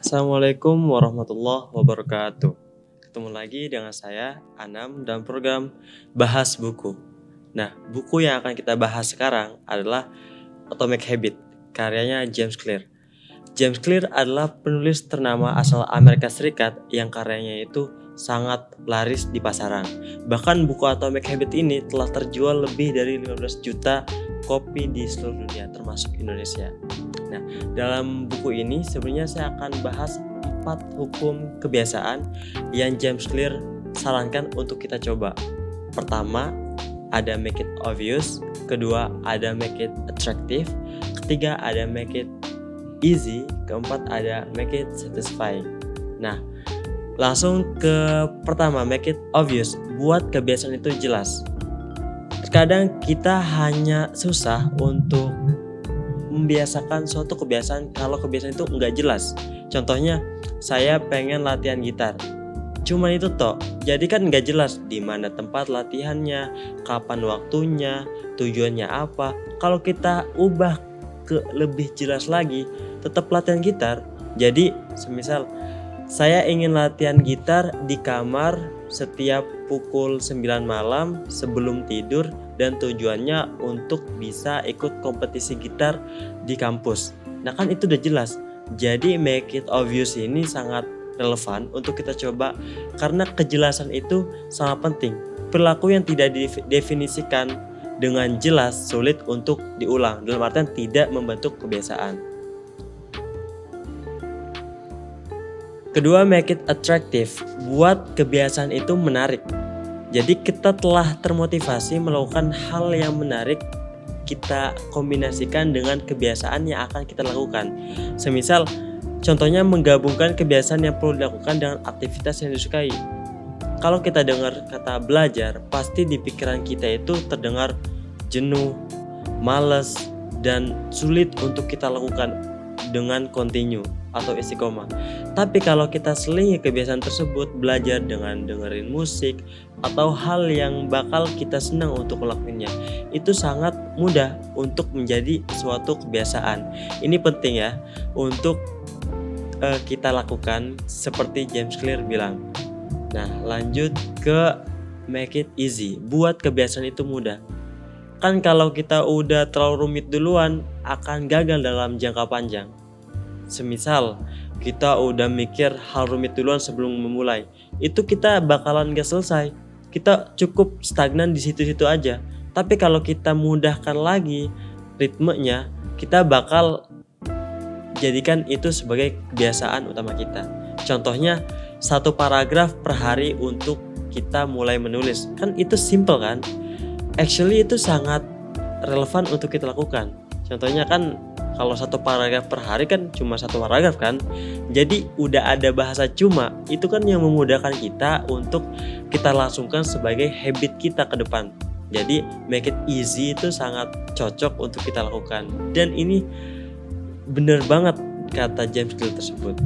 Assalamualaikum warahmatullahi wabarakatuh. Ketemu lagi dengan saya Anam dalam program Bahas Buku. Nah, buku yang akan kita bahas sekarang adalah Atomic Habit, karyanya James Clear. James Clear adalah penulis ternama asal Amerika Serikat yang karyanya itu sangat laris di pasaran. Bahkan buku Atomic Habit ini telah terjual lebih dari 15 juta kopi di seluruh dunia, termasuk Indonesia. Nah, dalam buku ini sebenarnya saya akan bahas 4 hukum kebiasaan yang James Clear sarankan untuk kita coba. Pertama, ada make it obvious. Kedua, ada make it attractive. Ketiga, ada make it easy. Keempat, ada make it satisfying. Nah, langsung ke pertama, make it obvious. Buat kebiasaan itu jelas. Terkadang kita hanya susah untuk membiasakan suatu kebiasaan kalau kebiasaan itu nggak jelas. Contohnya, saya pengen latihan gitar. Cuman itu toh, jadi kan nggak jelas di mana tempat latihannya, kapan waktunya, tujuannya apa. Kalau kita ubah ke lebih jelas lagi, tetap latihan gitar. Jadi, semisal saya ingin latihan gitar di kamar setiap pukul 9 malam sebelum tidur dan tujuannya untuk bisa ikut kompetisi gitar di kampus. Nah kan itu udah jelas. Jadi make it obvious ini sangat relevan untuk kita coba karena kejelasan itu sangat penting. Perilaku yang tidak didefinisikan dengan jelas sulit untuk diulang, dalam artian tidak membentuk kebiasaan. Kedua, make it attractive. Buat kebiasaan itu menarik. Jadi kita telah termotivasi melakukan hal yang menarik, kita kombinasikan dengan kebiasaan yang akan kita lakukan. Semisal, contohnya menggabungkan kebiasaan yang perlu dilakukan dengan aktivitas yang disukai. Kalau kita dengar kata belajar, pasti di pikiran kita itu terdengar jenuh, malas, dan sulit untuk kita lakukan dengan continue atau istiqomah. Tapi kalau kita selingi kebiasaan tersebut, belajar dengan dengerin musik atau hal yang bakal kita senang untuk melakukannya, itu sangat mudah untuk menjadi suatu kebiasaan. Ini penting ya untuk kita lakukan seperti James Clear bilang. Nah, lanjut ke make it easy. Buat kebiasaan itu mudah. Kan kalau kita udah terlalu rumit duluan, akan gagal dalam jangka panjang. Semisal kita udah mikir hal rumit duluan sebelum memulai, itu kita bakalan gak selesai. Kita cukup stagnan di situ-situ aja. Tapi kalau kita mudahkan lagi ritmenya, kita bakal jadikan itu sebagai kebiasaan utama kita. Contohnya 1 paragraf per hari untuk kita mulai menulis. Kan itu simple kan? Actually itu sangat relevan untuk kita lakukan. Contohnya kan kalau 1 paragraf per hari kan cuma 1 paragraf kan. Jadi udah ada bahasa cuma. Itu kan yang memudahkan kita untuk kita langsungkan sebagai habit kita ke depan. Jadi make it easy itu sangat cocok untuk kita lakukan. Dan ini bener banget kata James Clear tersebut.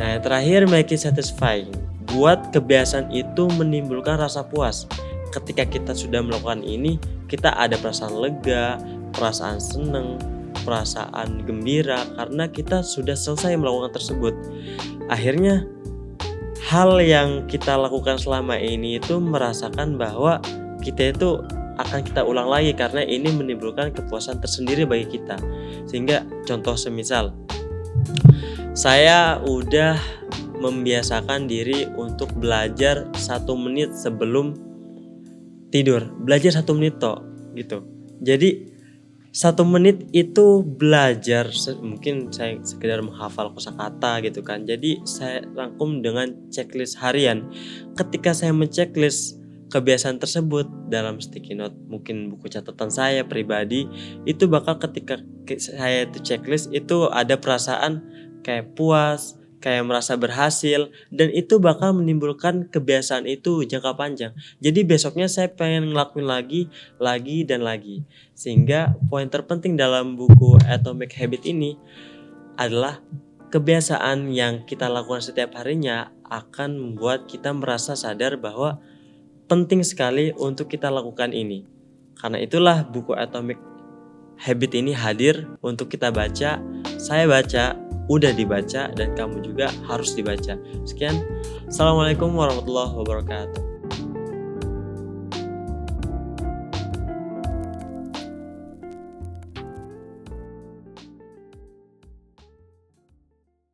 Nah yang terakhir, make it satisfying. Buat kebiasaan itu menimbulkan rasa puas. Ketika kita sudah melakukan ini, kita ada perasaan lega, perasaan senang, perasaan gembira karena kita sudah selesai melakukan tersebut. Akhirnya hal yang kita lakukan selama ini itu merasakan bahwa kita itu akan kita ulang lagi karena ini menimbulkan kepuasan tersendiri bagi kita. Sehingga contoh semisal saya udah membiasakan diri untuk belajar 1 menit sebelum tidur. Belajar 1 menit toh gitu. Jadi 1 menit itu belajar, mungkin saya sekedar menghafal kosakata gitu kan. Jadi saya rangkum dengan checklist harian. Ketika saya men-checklist kebiasaan tersebut dalam sticky note, mungkin buku catatan saya pribadi, itu bakal ketika saya itu checklist itu ada perasaan kayak puas, kayak merasa berhasil, dan itu bakal menimbulkan kebiasaan itu jangka panjang. Jadi besoknya saya pengen ngelakuin lagi dan lagi. Sehingga poin terpenting dalam buku Atomic Habit ini adalah kebiasaan yang kita lakukan setiap harinya akan membuat kita merasa sadar bahwa penting sekali untuk kita lakukan ini. Karena itulah buku Atomic Habit ini hadir untuk kita baca. Saya baca, udah dibaca dan kamu juga harus dibaca. Sekian, assalamualaikum warahmatullahi wabarakatuh.